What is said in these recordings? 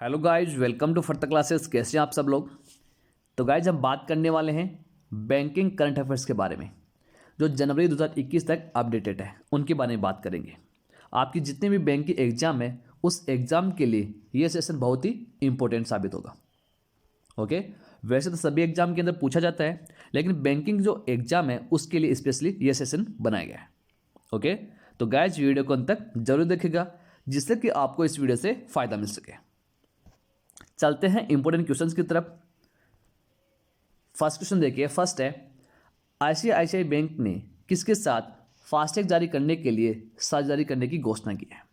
Hello guys, welcome to first classes. कैसे हैं आप सब लोग। तो गाइज हम बात करने वाले हैं बैंकिंग करंट अफेयर्स के बारे में, जो जनवरी 2021 तक अपडेटेड है। उनके बारे में बात करेंगे। आपकी जितने भी बैंक की एग्जाम है, उस एग्जाम के लिए ये सेशन बहुत ही इंपॉर्टेंट साबित होगा। ओके, वैसे तो सभी एग्जाम के अंदर पूछा जाता है, लेकिन बैंकिंग जो एग्जाम है उसके लिए स्पेशली ये सेशन बनाया गया है। ओके, तो गाइज वीडियो को अंत तक जरूर देखेगा, जिससे कि आपको इस वीडियो से फायदा मिल सके। चलते हैं इंपॉर्टेंट क्वेश्चंस की तरफ। फर्स्ट क्वेश्चन देखिए। फर्स्ट है, आईसीआईसीआई बैंक ने किसके साथ फास्टैग जारी करने के लिए साझेदारी करने की घोषणा की है।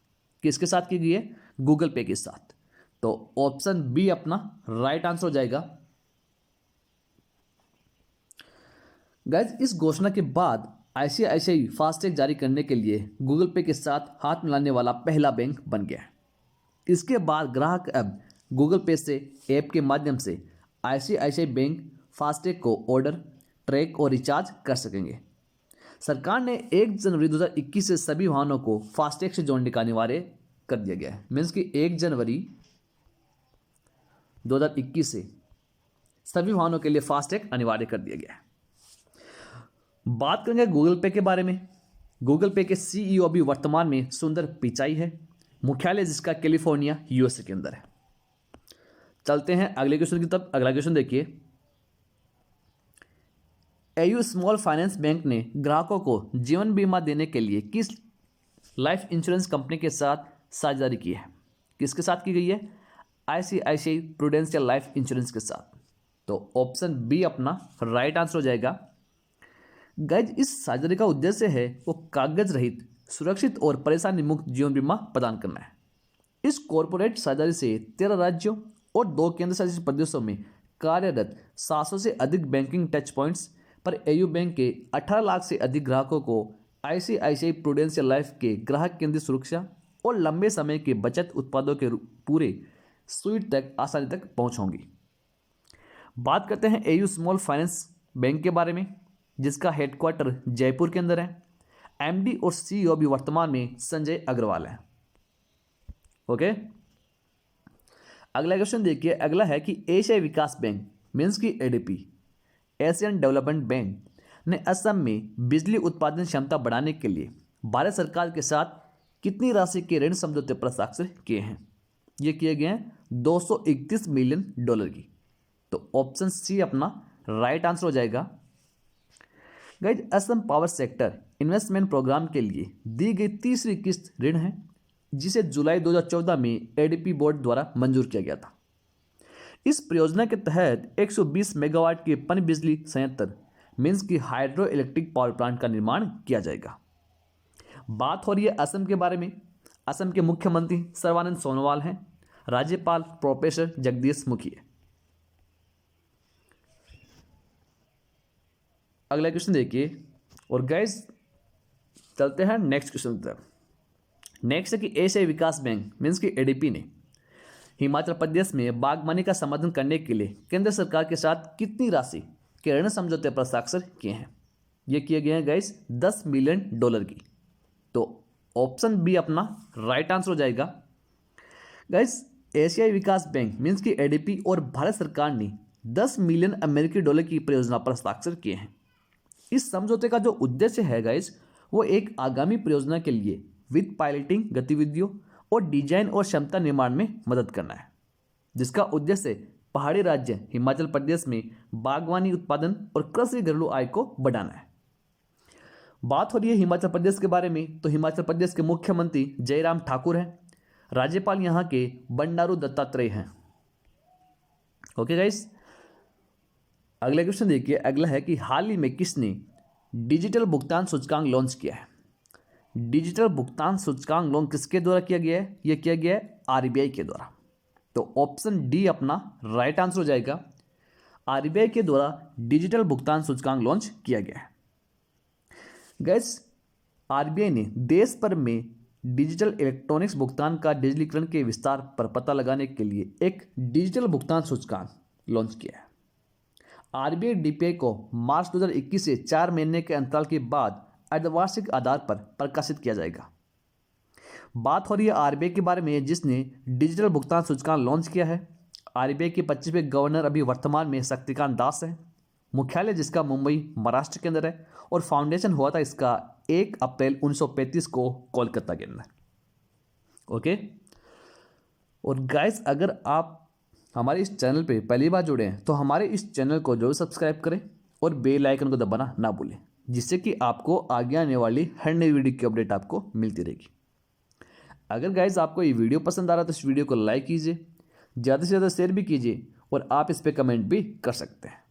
किसके साथ की गई है? गूगल पे के साथ। तो ऑप्शन बी अपना राइट आंसर हो जाएगा। गाइज, इस घोषणा के बाद आईसीआईसीआई फास्टैग जारी करने के लिए गूगल पे के साथ हाथ मिलाने वाला पहला बैंक बन गया है। इसके बाद ग्राहक अब गूगल पे से ऐप के माध्यम से आईसीआईसीआई बैंक फास्टैग को ऑर्डर, ट्रैक और रिचार्ज कर सकेंगे। सरकार ने 1 जनवरी 2021 से सभी वाहनों को फास्टैग से जोड़ने का अनिवार्य कर दिया गया है। मीन्स कि 1 जनवरी 2021 से सभी वाहनों के लिए फास्टैग अनिवार्य कर दिया गया है। बात करेंगे गूगल पे के बारे में। गूगल पे के सीईओ अभी वर्तमान में सुंदर पिचाई है, मुख्यालय जिसका कैलिफोर्निया यूएसए के अंदर है। चलते हैं अगले क्वेश्चन की तरफ। अगला क्वेश्चन देखिए। एयू स्मॉल फाइनेंस बैंक ने ग्राहकों को जीवन बीमा देने के लिए किस लाइफ इंश्योरेंस कंपनी के साथ साझेदारी की है? किसके साथ की गई है? आईसीआईसीआई प्रूडेंशियल लाइफ इंश्योरेंस के साथ। तो ऑप्शन बी अपना राइट आंसर हो जाएगा। गाइज, इस साझेदारी का उद्देश्य है वो कागज रहित, सुरक्षित और परेशानी मुक्त जीवन बीमा प्रदान करना है। इस कॉरपोरेट साझेदारी से 13 राज्यों और 2 केंद्र शासित प्रदेशों में कार्यरत 700 से अधिक बैंकिंग टच पॉइंट्स पर एयू बैंक के 18 लाख से अधिक ग्राहकों को आईसीआईसीआई प्रूडेंशियल लाइफ के ग्राहक केंद्रित सुरक्षा और लंबे समय के बचत उत्पादों के पूरे स्वीट तक आसानी तक पहुंच होगी। बात करते हैं एयू स्मॉल फाइनेंस बैंक के बारे में, जिसका हेडक्वार्टर जयपुर के अंदर है। एमडी और सीईओ भी वर्तमान में संजय अग्रवाल है। ओके, अगला क्वेश्चन देखिए। अगला है कि एशियाई विकास बैंक मीन्स की एडीपी, एशियन डेवलपमेंट बैंक ने असम में बिजली उत्पादन क्षमता बढ़ाने के लिए भारत सरकार के साथ कितनी राशि के ऋण समझौते पर हस्ताक्षर किए हैं? ये किए गए हैं 231 मिलियन डॉलर की। तो ऑप्शन सी अपना राइट आंसर हो जाएगा। Guys, Assam power sector investment programme के लिए दी गई तीसरी किस्त ऋण है, जिसे जुलाई 2014 में एडीपी बोर्ड द्वारा मंजूर किया गया था। इस परियोजना के तहत 120 मेगावाट के पन बिजली संयंत्र मीन्स की हाइड्रो इलेक्ट्रिक पावर प्लांट का निर्माण किया जाएगा। बात हो रही है असम के बारे में। असम के मुख्यमंत्री सर्बानंद सोनोवाल हैं। राज्यपाल प्रोफेसर जगदीश मुखी है। अगला क्वेश्चन देखिए। और गाइस, चलते हैं नेक्स्ट क्वेश्चन की तरफ। नेक्स्ट है कि एशियाई विकास बैंक मीन्स की एडीपी ने हिमाचल प्रदेश में बागवानी का समर्थन करने के लिए केंद्र सरकार के साथ कितनी राशि के ऋण समझौते पर हस्ताक्षर किए हैं? ये किए गए हैं गाइस 10 मिलियन डॉलर की। तो ऑप्शन बी अपना राइट आंसर हो जाएगा। गाइस, एशियाई विकास बैंक मीन्स की एडीपी और भारत सरकार ने 10 मिलियन अमेरिकी डॉलर की परियोजना पर हस्ताक्षर किए हैं। इस समझौते का जो उद्देश्य है गाइस, वो एक आगामी परियोजना के लिए विद पायलटिंग गतिविधियों और डिजाइन और क्षमता निर्माण में मदद करना है, जिसका उद्देश्य पहाड़ी राज्य हिमाचल प्रदेश में बागवानी उत्पादन और कृषि घरेलू आय को बढ़ाना है। बात हो रही है हिमाचल प्रदेश के बारे में, तो हिमाचल प्रदेश के मुख्यमंत्री जयराम ठाकुर हैं। राज्यपाल यहाँ के बंडारू दत्तात्रेय हैं। ओके गाइस, अगला क्वेश्चन देखिए। अगला है कि हाल ही में किसने डिजिटल भुगतान सूचकांक लॉन्च किया है? डिजिटल भुगतान सूचकांक लॉन्च किसके द्वारा किया गया है? यह किया गया है आरबीआई के द्वारा। तो ऑप्शन डी अपना राइट आंसर हो जाएगा। आरबीआई के द्वारा डिजिटल भुगतान सूचकांक लॉन्च किया गया है। गैस, आरबीआई ने देश भर में डिजिटल इलेक्ट्रॉनिक्स भुगतान का डिजिटलीकरण के विस्तार पर पता लगाने के लिए एक डिजिटल भुगतान सूचकांक लॉन्च किया है। आरबीआई डीपीआई को मार्च 2021 से 4 महीने के अंतराल के बाद अर्धवार्षिक आधार पर प्रकाशित किया जाएगा। बात हो रही है आरबीआई के बारे में, जिसने डिजिटल भुगतान सूचकांक लॉन्च किया है। आरबीआई के 25वें गवर्नर अभी वर्तमान में शक्तिकांत दास है। मुख्यालय जिसका मुंबई महाराष्ट्र के अंदर है और फाउंडेशन हुआ था इसका 1 अप्रैल 1935 को कोलकाता के अंदर। ओके। और गाइस, अगर आप हमारे इस चैनल पे पहली बार जुड़े हैं तो हमारे इस चैनल को जरूर सब्सक्राइब करें और बेल आइकन को दबाना ना भूलें, जिससे कि आपको आगे आने वाली हर नई वीडियो की अपडेट आपको मिलती रहेगी। अगर गाइस आपको ये वीडियो पसंद आ रहा है तो इस वीडियो को लाइक कीजिए, ज़्यादा से ज़्यादा शेयर भी कीजिए और आप इस पर कमेंट भी कर सकते हैं।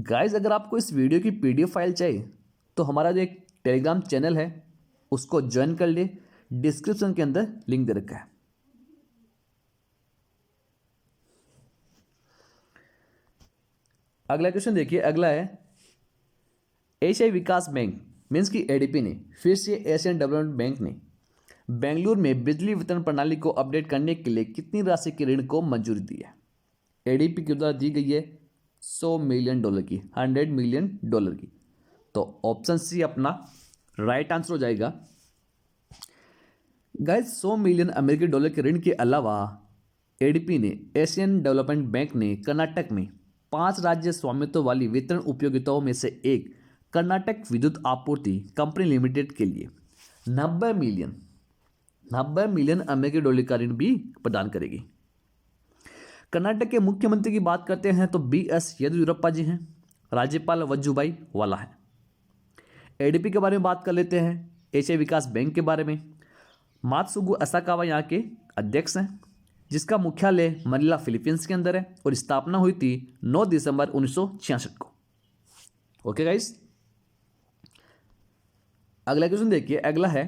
गाइस, अगर आपको इस वीडियो की पीडीएफ फाइल चाहिए तो हमारा जो एक टेलीग्राम चैनल है उसको ज्वाइन कर लिए, डिस्क्रिप्शन के अंदर लिंक दे रखा है। अगला क्वेश्चन देखिए, अगला है एशियाई विकास बैंक मीन्स की एडीपी ने फिर से एशियन डेवलपमेंट बैंक ने बेंगलुरु में बिजली वितरण प्रणाली को अपडेट करने के लिए कितनी राशि के ऋण को मंजूरी दी है। एडीपी के द्वारा दी गई है $100 मिलियन की, $100 मिलियन की। तो ऑप्शन सी अपना राइट आंसर हो जाएगा। गाइस, $100 मिलियन अमेरिकी डॉलर के ऋण के अलावा एडीपी ने एशियन डेवलपमेंट बैंक ने कर्नाटक में 5 राज्य स्वामित्व वाली वितरण उपयोगिताओं में से एक कर्नाटक विद्युत आपूर्ति कंपनी लिमिटेड के लिए 90 मिलियन अमेरिकी डॉलर का ऋण भी प्रदान करेगी। कर्नाटक के मुख्यमंत्री की बात करते हैं तो BS येदियुरप्पा जी हैं। राज्यपाल वजुभाई वाला है। एडीपी के बारे में बात कर लेते हैं। एशियाई विकास बैंक के बारे में मात्सुगु असाकावा यहाँ के अध्यक्ष हैं, जिसका मुख्यालय मनीला फिलीपींस के अंदर है और स्थापना हुई थी 9 दिसंबर 1966 को। ओके गाइस, अगला क्वेश्चन देखिए। अगला है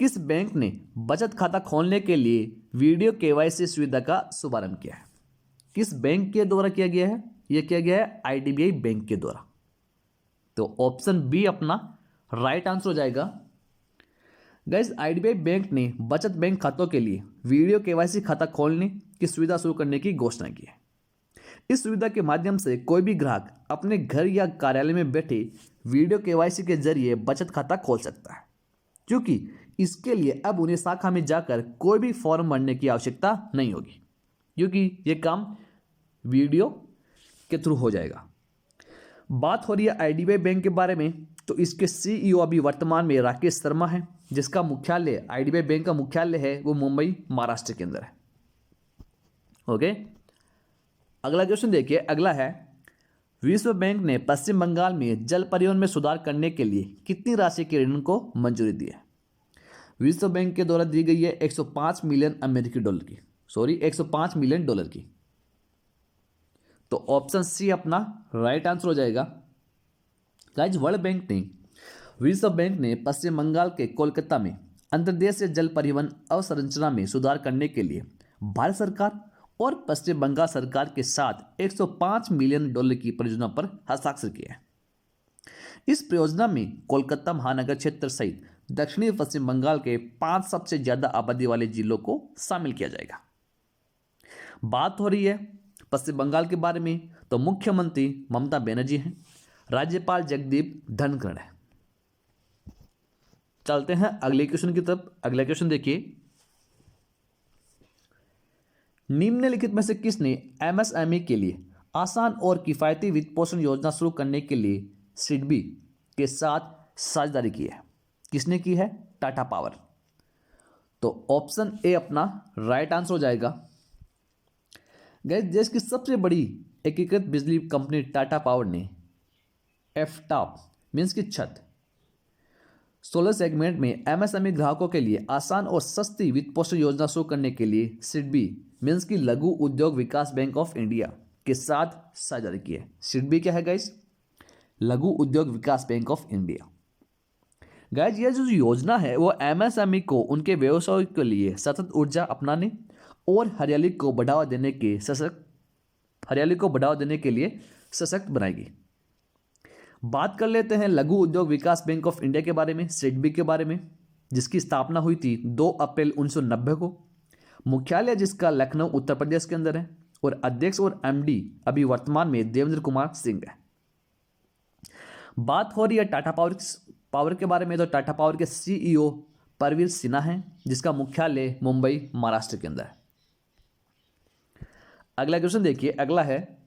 किस बैंक ने बचत खाता खोलने के लिए वीडियो केवाईसी सुविधा का शुभारंभ किया है। किस बैंक के द्वारा किया गया है? यह किया गया है आईडीबीआई बैंक के द्वारा। तो ऑप्शन बी अपना राइट आंसर हो जाएगा। गाइस, आईडीबीआई बैंक ने बचत बैंक खातों के लिए वीडियो केवाईसी खाता खोलने की सुविधा शुरू करने की घोषणा की है। इस सुविधा के माध्यम से कोई भी ग्राहक अपने घर या कार्यालय में बैठे वीडियो केवाईसी के जरिए बचत खाता खोल सकता है, क्योंकि इसके लिए अब उन्हें शाखा में जाकर कोई भी फॉर्म भरने की आवश्यकता नहीं होगी, क्योंकि यह काम वीडियो के थ्रू हो जाएगा। बात हो रही है आईडीबीआई बैंक के बारे में, तो इसके सीईओ अभी वर्तमान में राकेश शर्मा है, जिसका मुख्यालय आईडीबीआई बैंक का मुख्यालय है वो मुंबई महाराष्ट्र के अंदर है। ओके, अगला क्वेश्चन देखिए। अगला है विश्व बैंक ने पश्चिम बंगाल में जल परिवहन में सुधार करने के लिए कितनी राशि के ऋण को मंजूरी दी है। विश्व बैंक के द्वारा दी गई है 105 मिलियन अमेरिकी डॉलर की, 105 मिलियन डॉलर की। तो ऑप्शन सी अपना राइट आंसर हो जाएगा। गाइस, वर्ल्ड बैंक ने विश्व बैंक ने पश्चिम बंगाल के कोलकाता में अंतर्देशीय जल परिवहन अवसंरचना में सुधार करने के लिए भारत सरकार और पश्चिम बंगाल सरकार के साथ 105 मिलियन डॉलर की परियोजना पर हस्ताक्षर किए हैं। इस परियोजना में कोलकाता महानगर क्षेत्र सहित दक्षिणी पश्चिम बंगाल के 5 सबसे ज्यादा आबादी वाले जिलों को शामिल किया जाएगा। बात हो रही है पश्चिम बंगाल के बारे में, तो मुख्यमंत्री ममता बनर्जी हैं, राज्यपाल जगदीप धनखड़ है। चलते हैं अगले क्वेश्चन की तरफ। अगला क्वेश्चन देखिए, निम्नलिखित में से किसने एमएसएमई के लिए आसान और किफायती वित्त पोषण योजना शुरू करने के लिए सिडबी के साथ साझेदारी की है। किसने की है? टाटा पावर। तो ऑप्शन ए अपना राइट आंसर हो जाएगा। गाइस, देश की सबसे बड़ी एकीकृत बिजली कंपनी टाटा पावर ने एफटॉप मीन्स की छत सोलर सेगमेंट में एमएसएमई ग्राहकों के लिए आसान और सस्ती वित्त पोषण योजना शुरू करने के लिए सिडबी मीन्स की लघु उद्योग विकास बैंक ऑफ इंडिया के साथ साझेदारी की है। सिडबी क्या है गाइस? लघु उद्योग विकास बैंक ऑफ इंडिया। गाइस, यह जो योजना है वो एमएसएमई को उनके व्यवसाय के लिए सतत ऊर्जा अपनाने और हरियाली को बढ़ावा देने के लिए सशक्त बनाएगी। बात कर लेते हैं लघु उद्योग विकास बैंक ऑफ इंडिया के बारे में, सिडबी के बारे में, जिसकी स्थापना हुई थी 2 अप्रैल 1990 को। मुख्यालय जिसका लखनऊ उत्तर प्रदेश के अंदर है और अध्यक्ष और एमडी अभी वर्तमान में देवेंद्र कुमार सिंह है। बात हो रही है टाटा पावर के बारे में, तो टाटा पावर के सीईओ परवीर सिन्हा हैं, जिसका मुख्यालय मुंबई महाराष्ट्र के अंदर है। अगला क्वेश्चन देखिए, अगला है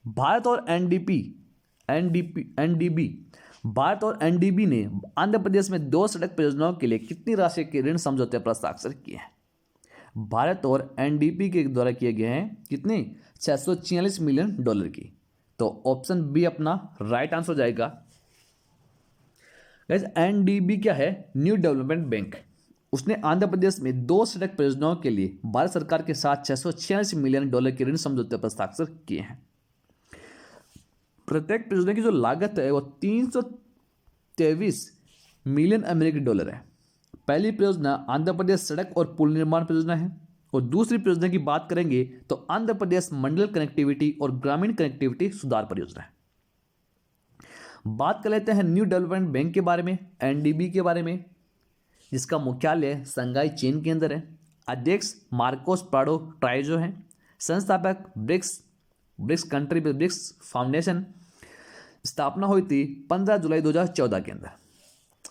भारत और एनडीबी भारत और एनडीबी ने आंध्र प्रदेश में 2 सड़क परियोजनाओं के लिए कितनी राशि के ऋण समझौते पर हस्ताक्षर किए हैं? भारत और एनडीबी के द्वारा किए गए हैं कितने? 646 मिलियन डॉलर की। तो ऑप्शन बी अपना राइट आंसर हो जाएगा। गाइस, एनडीबी क्या है? New development bank. उसने आंध्र प्रदेश में 2 सड़क परियोजनाओं के लिए भारत सरकार के साथ 646 मिलियन डॉलर के ऋण समझौते पर हस्ताक्षर किए हैं। प्रत्येक परियोजना की जो लागत है वो 323 मिलियन अमेरिकी डॉलर है। पहली परियोजना आंध्र प्रदेश सड़क और पुल निर्माण परियोजना है, और दूसरी परियोजना की बात करेंगे तो आंध्र प्रदेश मंडल कनेक्टिविटी और ग्रामीण कनेक्टिविटी सुधार परियोजना है। बात कर लेते हैं न्यू डेवलपमेंट बैंक के बारे में, एनडीबी के बारे में, जिसका मुख्यालय संघाई चीन के अंदर है। अध्यक्ष मार्कोस प्राडो ट्राइजो हैं। संस्थापक ब्रिक्स कंट्री ब्रिक्स फाउंडेशन। स्थापना हुई थी 15 जुलाई 2014 के अंदर।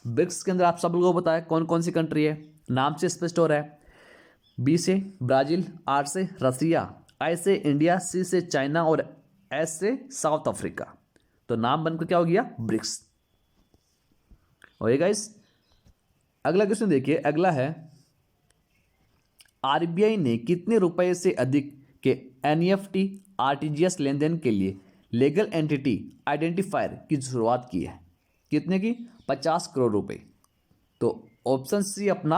ब्रिक्स के अंदर आप सब लोगों को पता है कौन कौन सी कंट्री है, नाम से स्पष्ट हो रहा है। बी से ब्राजील, आर से रसिया, आई से इंडिया, सी से चाइना और एस से साउथ अफ्रीका। तो नाम बनकर क्या हो गया? ब्रिक्स। और गाइस, अगला क्वेश्चन देखिए, अगला है आरबीआई ने कितने रुपए से अधिक के एनईएफटी आरटीजीएस लेन देन के लिए लीगल एंटिटी आइडेंटिफायर की शुरुआत की है? कितने की? 50 करोड़ रुपए। तो ऑप्शन सी अपना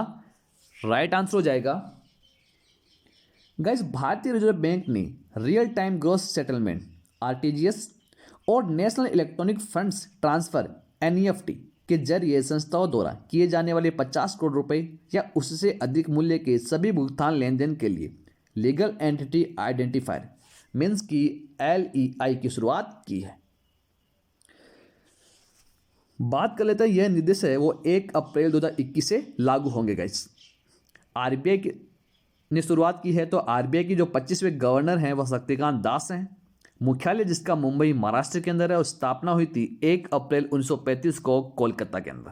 राइट आंसर हो जाएगा। गाइस, भारतीय रिजर्व बैंक ने real time gross settlement RTGS और national electronic funds transfer NEFT के जरिए संस्थाओं द्वारा किए जाने वाले 50 करोड़ रुपए या उससे अधिक मूल्य के सभी भुगतान लेन देन के लिए लीगल एंटिटी आइडेंटिफायर मीन्स की LEI की शुरुआत की है। बात कर लेते हैं, यह निर्देश है वो 1 अप्रैल 2021 से लागू होंगे। गाइस, आरबीआई ने शुरुआत की है, तो आरबीआई की जो 25वें गवर्नर हैं वह शक्तिकांत दास हैं। मुख्यालय जिसका मुंबई महाराष्ट्र के अंदर है, और स्थापना हुई थी 1 अप्रैल 1935 को कोलकाता के अंदर।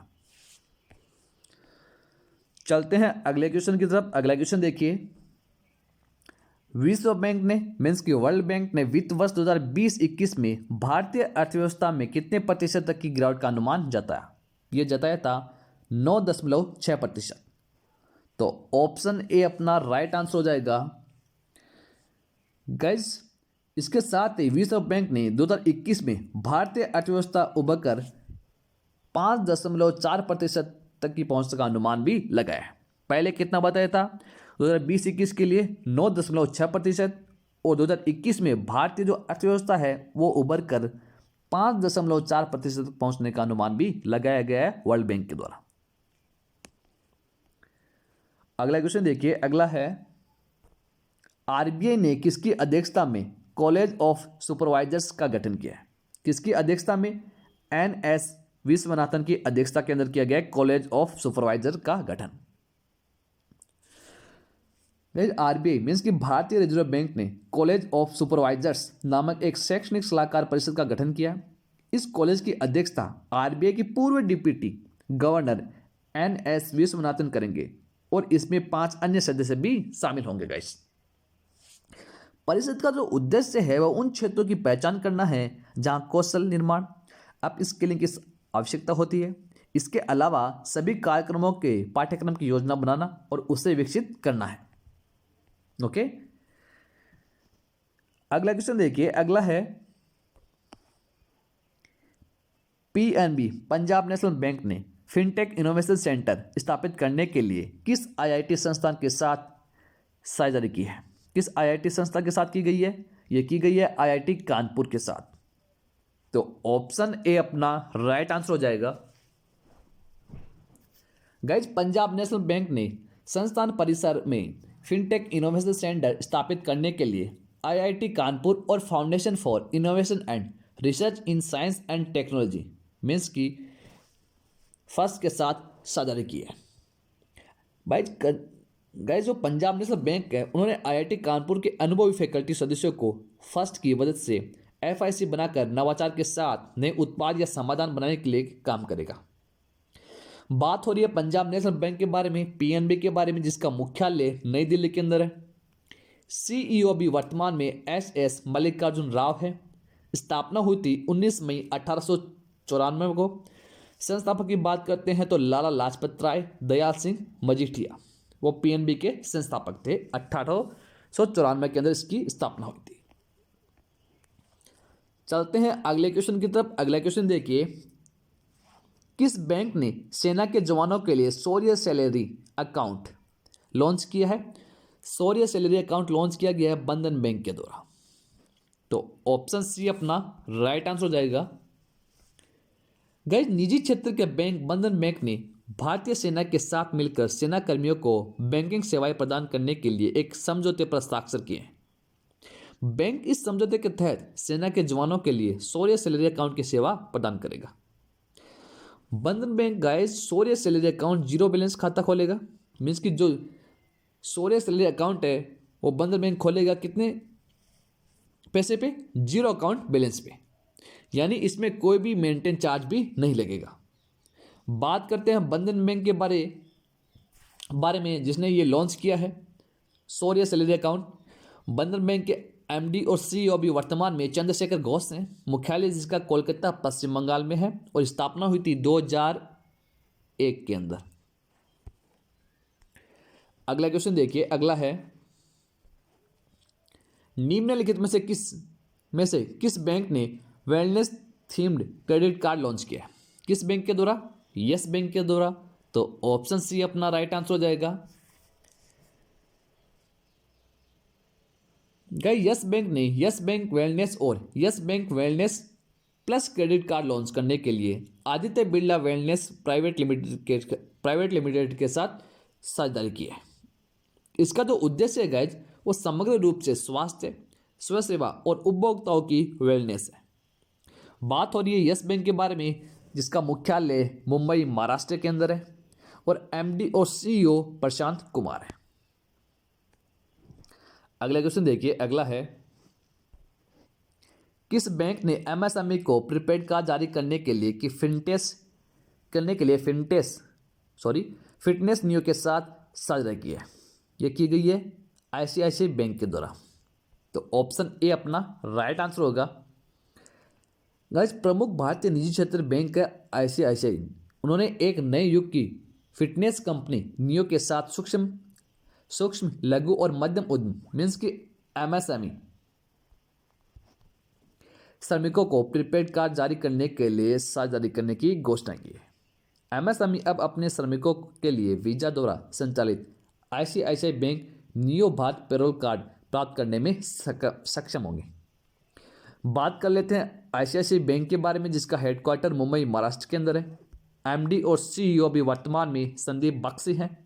चलते हैं अगले क्वेश्चन की तरफ। अगला क्वेश्चन देखिए, विश्व बैंक ने मीन्स की वर्ल्ड बैंक ने वित्त वर्ष 2020-21 में भारतीय अर्थव्यवस्था में कितने प्रतिशत तक की गिरावट का अनुमान जताया? यह जताया था 9.6%। तो ऑप्शन ए अपना राइट आंसर हो जाएगा। गाइस, इसके साथ ही विश्व बैंक ने 2021 में भारतीय अर्थव्यवस्था उभरकर 5.4% तक की पहुंच का अनुमान भी लगाया। पहले कितना बताया था? 2020-21 के लिए 9.6%, और 2021 में भारतीय जो अर्थव्यवस्था है वो उभर कर 5.4% तक पहुंचने का अनुमान भी लगाया गया है वर्ल्ड बैंक के द्वारा। अगला क्वेश्चन देखिए, अगला है आरबीआई ने किसकी अध्यक्षता में कॉलेज ऑफ सुपरवाइजर्स का गठन किया है? किसकी अध्यक्षता में? NS विश्वनाथन की अध्यक्षता के अंदर किया गया कॉलेज ऑफ सुपरवाइजर का गठन। आरबीआई मीन्स कि भारतीय रिजर्व बैंक ने कॉलेज ऑफ सुपरवाइजर्स नामक एक शैक्षणिक सलाहकार परिषद का गठन किया। इस कॉलेज की अध्यक्षता आरबीआई की पूर्व डिप्टी गवर्नर NS विश्वनाथन करेंगे, और इसमें 5 अन्य सदस्य भी शामिल होंगे। गाइस, परिषद का जो उद्देश्य है वह उन क्षेत्रों की पहचान करना है जहां कौशल निर्माण, अपस्किलिंग की आवश्यकता होती है। इसके अलावा सभी कार्यक्रमों के पाठ्यक्रम की योजना बनाना और उसे विकसित करना है। ओके, अगला क्वेश्चन देखिए, अगला है PNB पंजाब नेशनल बैंक ने फिनटेक इनोवेशन सेंटर स्थापित करने के लिए किस IIT संस्थान के साथ साझेदारी की है? किस IIT संस्था के साथ की गई है? यह की गई है IIT कानपुर के साथ। तो ऑप्शन ए अपना राइट आंसर हो जाएगा। गाइज, पंजाब नेशनल बैंक ने संस्थान परिसर में फिनटेक इनोवेशन सेंटर स्थापित करने के लिए IIT कानपुर और foundation for innovation and research in science and technology means की फर्स्ट के साथ साझेदारी की है। गाइज, जो पंजाब नेशनल बैंक है उन्होंने IIT कानपुर के अनुभवी फैकल्टी सदस्यों को फर्स्ट की मदद से FIC बनाकर नवाचार के साथ नए उत्पाद या समाधान बनाने के लिए काम करेगा। बात हो रही है पंजाब नेशनल बैंक के बारे में, पीएनबी के बारे में, जिसका मुख्यालय नई दिल्ली के अंदर है। सीईओ भी वर्तमान में एस मल्लिकार्जुन राव है। स्थापना हुई थी 19 मई 1894 को। संस्थापक की बात करते हैं तो लाला लाजपत राय दयाल सिंह मजीठिया, वो पीएनबी के संस्थापक थे। 1894 के अंदर इसकी स्थापना हुई थी। चलते हैं अगले क्वेश्चन की तरफ। अगला क्वेश्चन देखिए, किस बैंक ने सेना के जवानों के लिए शौर्य सैलरी अकाउंट लॉन्च किया है? शौर्य सैलरी अकाउंट लॉन्च किया गया है बंधन बैंक के द्वारा। तो ऑप्शन सी अपना राइट आंसर हो जाएगा। गाइस, निजी क्षेत्र के बैंक बंधन बैंक ने भारतीय सेना के साथ मिलकर सेना कर्मियों को बैंकिंग सेवाएं प्रदान करने के लिए एक समझौते पर हस्ताक्षर किए हैं। बैंक इस समझौते के तहत सेना के जवानों के लिए शौर्य सैलरी अकाउंट की सेवा प्रदान करेगा। बंधन बैंक गाइस शौर्य सैलरी अकाउंट जीरो बैलेंस खाता खोलेगा। मीन्स कि जो शौर्य सैलरी अकाउंट है वो बंधन बैंक खोलेगा कितने पैसे पे? जीरो अकाउंट बैलेंस पे, यानी इसमें कोई भी मेंटेन चार्ज भी नहीं लगेगा। बात करते हैं बंधन बैंक के बारे में जिसने ये लॉन्च किया है शौर्य सैलरी अकाउंट। बंधन बैंक के एमडी और सीईओ भी वर्तमान में चंद्रशेखर घोष हैं। मुख्यालय जिसका कोलकाता पश्चिम बंगाल में है और स्थापना हुई थी 2001 के अंदर। अगला क्वेश्चन देखिए, अगला है, निम्नलिखित में से किस बैंक ने wellness themed credit card launch किया? किस बैंक के द्वारा? यस बैंक के द्वारा। तो ऑप्शन सी अपना राइट आंसर हो जाएगा। गाइस, यस बैंक ने यस बैंक वेलनेस और yes bank wellness plus credit card launch करने के लिए Aditya Birla wellness private limited के साथ साझेदारी की है। इसका जो उद्देश्य है गाइस वो समग्र रूप से स्वास्थ्य, स्वास्थ्य सेवा और उपभोक्ताओं की वेलनेस है। बात हो रही है यस बैंक के बारे में जिसका मुख्यालय मुंबई महाराष्ट्र के अंदर है और एमडी और सीईओ प्रशांत कुमार है। अगला क्वेश्चन देखिए, अगला है, किस बैंक ने एमएसएमई को प्रीपेड कार्ड जारी करने के लिए फिटनेस नियो के साथ साझेदारी की है? यह की गई है आईसीआईसीआई बैंक के द्वारा। तो ऑप्शन ए अपना राइट आंसर होगा। गाइस, प्रमुख भारतीय निजी क्षेत्र बैंक है आईसीआईसीआई। उन्होंने एक नए युग की फिटनेस कंपनी नियो के साथ सूक्ष्म लघु और मध्यम उद्यम मीन्स की एमएसएमई श्रमिकों को प्रीपेड कार्ड जारी करने के लिए साझेदारी करने की घोषणा की है। एमएसएमई अब अपने श्रमिकों के लिए वीजा द्वारा संचालित ICICI bank neo Bharat payroll card प्राप्त करने में सक्षम होंगे। बात कर लेते हैं आईसीआईसीआई बैंक के बारे में जिसका हेडक्वार्टर मुंबई महाराष्ट्र के अंदर है। एमडी और सीईओ भी वर्तमान में संदीप बख्शी हैं।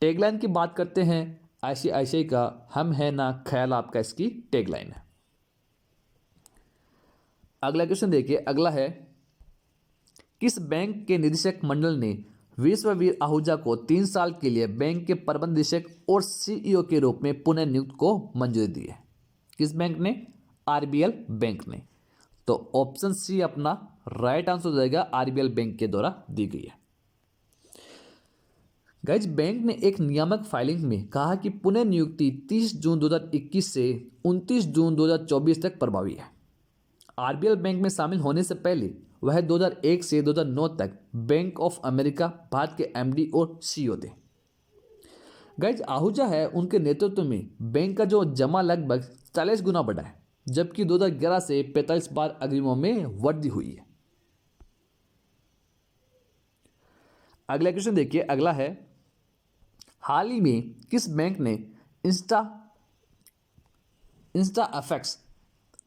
टैगलाइन की बात करते हैं आईसीआईसीआई का, हम है ना ख्याल आपका, इसकी टैगलाइन है। अगला क्वेश्चन देखिए, अगला है, किस बैंक के निदेशक मंडल ने विश्ववीर आहूजा को 3 साल के लिए बैंक के प्रबंध निदेशक और सीईओ के रूप में पुनः नियुक्त को मंजूरी दी है? किस बैंक ने? आरबीएल बैंक ने। तो ऑप्शन सी अपना राइट आंसर हो जाएगा, आरबीएल बैंक के द्वारा दी गई है। गाइज, बैंक ने एक नियामक फाइलिंग में कहा कि पुनः नियुक्ति 30 जून 2021 से 29 जून 2024 तक प्रभावी है। आरबीएल बैंक में शामिल होने से पहले वह 2001 से 2009 तक बैंक ऑफ अमेरिका भारत के एमडी और सीईओ थे। गाइज, आहूजा है उनके नेतृत्व में बैंक का जो जमा लगभग 40 गुना बढ़ा है, जबकि 2011 से 45 बार अग्रिमों में वृद्धि हुई है। अगला क्वेश्चन देखिए, अगला है, हाल ही में किस बैंक ने Insta FX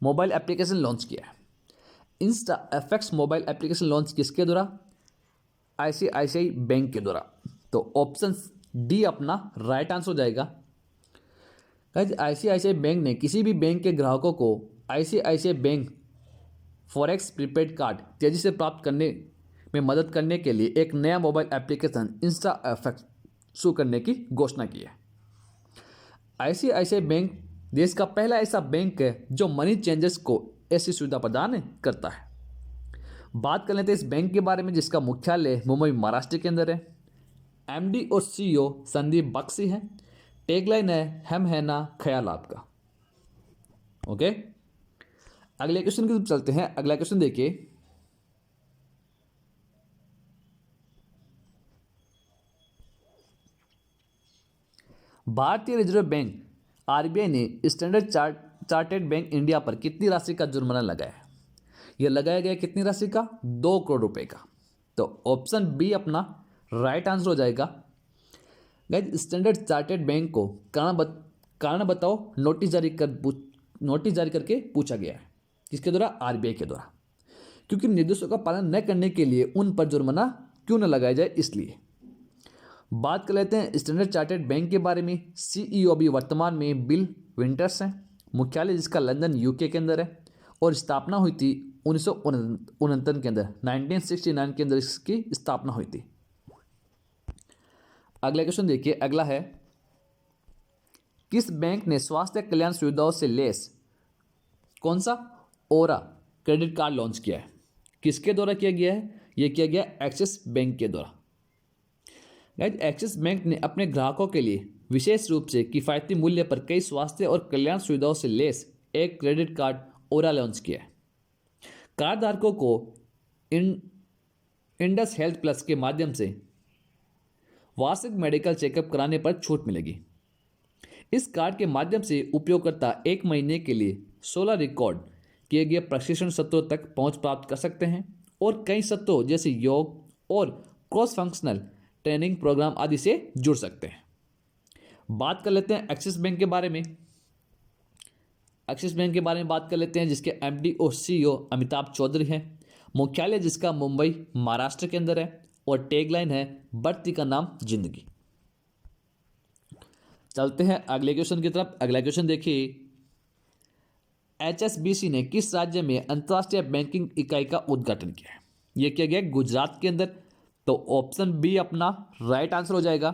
mobile application launch किया है? Insta FX mobile application launch किसके द्वारा? आईसीआईसीआई बैंक के द्वारा। तो ऑप्शन डी अपना राइट आंसर हो जाएगा। आईसीआईसीआई बैंक ने किसी भी बैंक के ग्राहकों को ICICI bank forex prepaid card तेजी से प्राप्त करने में मदद करने के लिए एक नया मोबाइल एप्लीकेशन इंस्टा एफएक्स शुरू करने की घोषणा की है। आईसीआईसीआई बैंक देश का पहला ऐसा बैंक है जो मनी चेंजर्स को ऐसी सुविधा प्रदान करता है। बात कर लेते हैं इस बैंक के बारे में जिसका मुख्यालय मुंबई महाराष्ट्र के अंदर है। एमडी और सीईओ संदीप बख्शी है। टैगलाइन है हम है ना ख्याल आपका। ओके, अगले क्वेश्चन की तरफ चलते हैं। अगला क्वेश्चन देखिए, भारतीय रिजर्व बैंक आरबीआई ने स्टैंडर्ड चार्टर्ड बैंक इंडिया पर कितनी राशि का जुर्माना लगाया? यह लगाया गया कितनी राशि का? 2 करोड़ रुपए का। तो ऑप्शन बी अपना राइट आंसर हो जाएगा। गाइस, स्टैंडर्ड चार्टर्ड बैंक को कारण बताओ नोटिस जारी करके पूछा गया है। किसके द्वारा? आरबीआई के द्वारा। क्योंकि निर्देशों का पालन न करने के लिए उन पर जुर्माना क्यों न लगाया जाए, इसलिए। बात कर लेते हैं स्टैंडर्ड चार्टर्ड बैंक के बारे में। सीईओ अभी वर्तमान में बिल विंटर्स हैं। मुख्यालय जिसका लंदन यूके के अंदर है और स्थापना हुई थी 1969 के अंदर, 1969 के अंदर इसकी स्थापना हुई थी। अगला क्वेश्चन देखिए, अगला है किस बैंक ने स्वास्थ्य कल्याण सुविधाओं से लेस कौन सा ओरा क्रेडिट कार्ड लॉन्च किया है? किसके द्वारा किया गया है? यह किया गया एक्सिस बैंक के द्वारा। गाइस, एक्सिस बैंक ने अपने ग्राहकों के लिए विशेष रूप से किफायती मूल्य पर कई स्वास्थ्य और कल्याण सुविधाओं से लेस एक क्रेडिट कार्ड ओरा लॉन्च किया है। कार्ड धारकों को इंडस हेल्थ प्लस के माध्यम से वार्षिक मेडिकल चेकअप कराने पर छूट मिलेगी। इस कार्ड के माध्यम से उपयोगकर्ता 1 महीने के लिए 16 रिकॉर्ड किए गए प्रशिक्षण सत्रों तक पहुंच प्राप्त कर सकते हैं और कई सत्रों जैसे योग और क्रॉस फंक्शनल ट्रेनिंग प्रोग्राम आदि से जुड़ सकते हैं। बात कर लेते हैं एक्सिस बैंक के बारे में। एक्सिस बैंक के बारे में बात कर लेते हैं जिसके एमडी और सीईओ अमिताभ चौधरी हैं। मुख्यालय जिसका मुंबई महाराष्ट्र के अंदर है और टैगलाइन है बढ़ती का नाम जिंदगी। चलते हैं अगले क्वेश्चन की तरफ। अगला क्वेश्चन देखिए, एचएसबीसी ने किस राज्य में अंतर्राष्ट्रीय बैंकिंग इकाई का उद्घाटन किया है? यह किया गया गुजरात के अंदर। तो ऑप्शन बी अपना राइट आंसर हो जाएगा।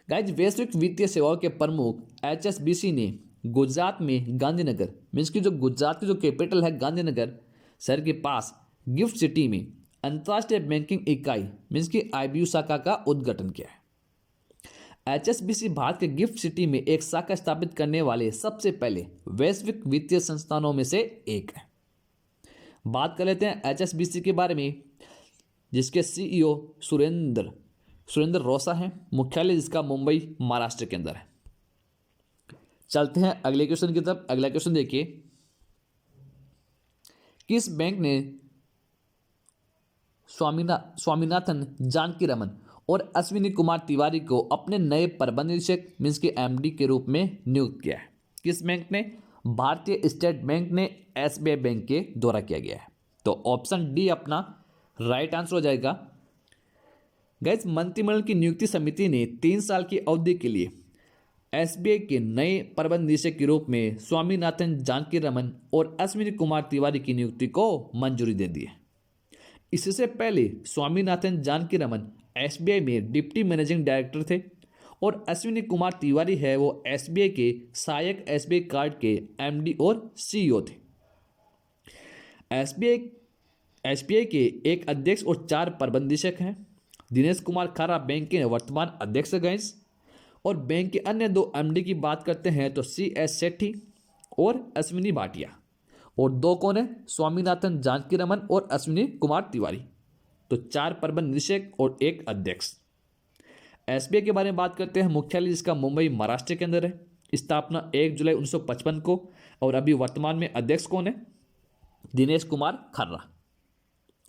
गाइस, वैश्विक वित्तीय सेवाओं के प्रमुख एचएसबीसी ने गुजरात में गांधीनगर मीन्स की जो गुजरात की जो कैपिटल है गांधीनगर शहर के पास गिफ्ट सिटी में अंतर्राष्ट्रीय बैंकिंग इकाई मीन्स की आईबीयू शाखा का उद्घाटन किया है। एचएसबीसी भारत के गिफ्ट सिटी में एक शाखा स्थापित करने वाले सबसे पहले वैश्विक वित्तीय संस्थानों में से एक है। बात कर लेते हैं एचएसबीसी के बारे में जिसके सीईओ सुरेंद्र रोसा हैं। मुख्यालय जिसका मुंबई महाराष्ट्र के अंदर है। चलते हैं अगले क्वेश्चन की तरफ। अगला क्वेश्चन देखिए, किस बैंक ने स्वामीनाथन जानकीरमन और अश्विनी कुमार तिवारी को अपने नए प्रबंध निदेशक मीन्स के एमडी के रूप में नियुक्त किया है? किस बैंक ने? भारतीय स्टेट बैंक ने एसबीआई बैंक के द्वारा किया गया है। तो ऑप्शन डी अपना राइट आंसर हो जाएगा। गाइस, मंत्रिमंडल की नियुक्ति समिति ने 3 साल की अवधि के लिए एसबीआई के नए प्रबंध निदेशक के रूप में स्वामीनाथन जानकीरमन और अश्विनी कुमार तिवारी की नियुक्ति को मंजूरी दे दी है। इससे पहले स्वामीनाथन जानकीरमन एसबीआई में डिप्टी मैनेजिंग डायरेक्टर थे और अश्विनी कुमार तिवारी है वो एसबीआई के सहायक एसबीआई कार्ड के एमडी और सीईओ थे। एसबीआई के एक अध्यक्ष और 4 प्रबंध निदेशक हैं। दिनेश कुमार खारा बैंक के वर्तमान अध्यक्ष हैं। और बैंक के अन्य 2 एमडी की बात करते हैं तो CS सेठी और अश्विनी भाटिया। और 2 कौन है? स्वामीनाथन जानकीरमन और अश्विनी कुमार तिवारी। तो 4 प्रबंध निदेशक और 1 अध्यक्ष। एसबीआई के बारे में बात करते हैं। मुख्यालय जिसका मुंबई महाराष्ट्र के अंदर है। स्थापना 1 जुलाई 1955 को। और अभी वर्तमान में अध्यक्ष कौन है? दिनेश कुमार खर्रा।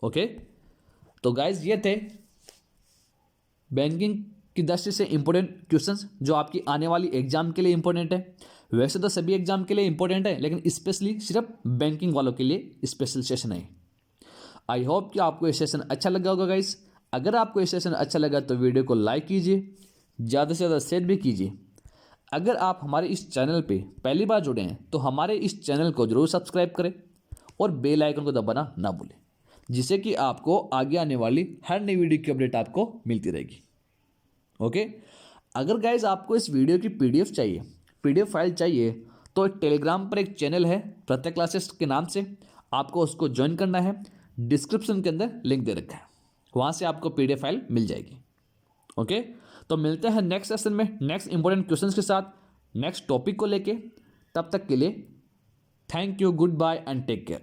ओके, तो गाइज ये थे बैंकिंग की दृष्टि से इंपॉर्टेंट क्वेश्चंस जो आपकी आने वाली एग्जाम के लिए इंपॉर्टेंट है। वैसे तो सभी एग्जाम के लिए इंपॉर्टेंट है लेकिन स्पेशली सिर्फ बैंकिंग वालों के लिए स्पेशल सेशन है। आई होप कि आपको ये सेशन अच्छा लगा होगा गाइस। अगर आपको ये सेशन अच्छा लगा तो वीडियो को लाइक कीजिए, ज़्यादा से ज़्यादा शेयर भी कीजिए। अगर आप हमारे इस चैनल पे पहली बार जुड़े हैं तो हमारे इस चैनल को जरूर सब्सक्राइब करें और बेल आइकन को दबाना ना भूलें, जिससे कि आपको आगे आने वाली हर नई वीडियो की अपडेट आपको मिलती रहेगी। ओके, अगर गाइज आपको इस वीडियो की पीडीएफ चाहिए, पीडीएफ फाइल चाहिए, तो टेलीग्राम पर एक चैनल है प्रत्यय क्लासेस के नाम से, आपको उसको ज्वाइन करना है, डिस्क्रिप्शन के अंदर लिंक दे रखा है, वहाँ से आपको PDF फाइल मिल जाएगी। ओके, तो मिलते हैं नेक्स्ट सेशन में नेक्स्ट इंपॉर्टेंट क्वेश्चंस के साथ, नेक्स्ट टॉपिक को लेके। तब तक के लिए thank you, goodbye and take care.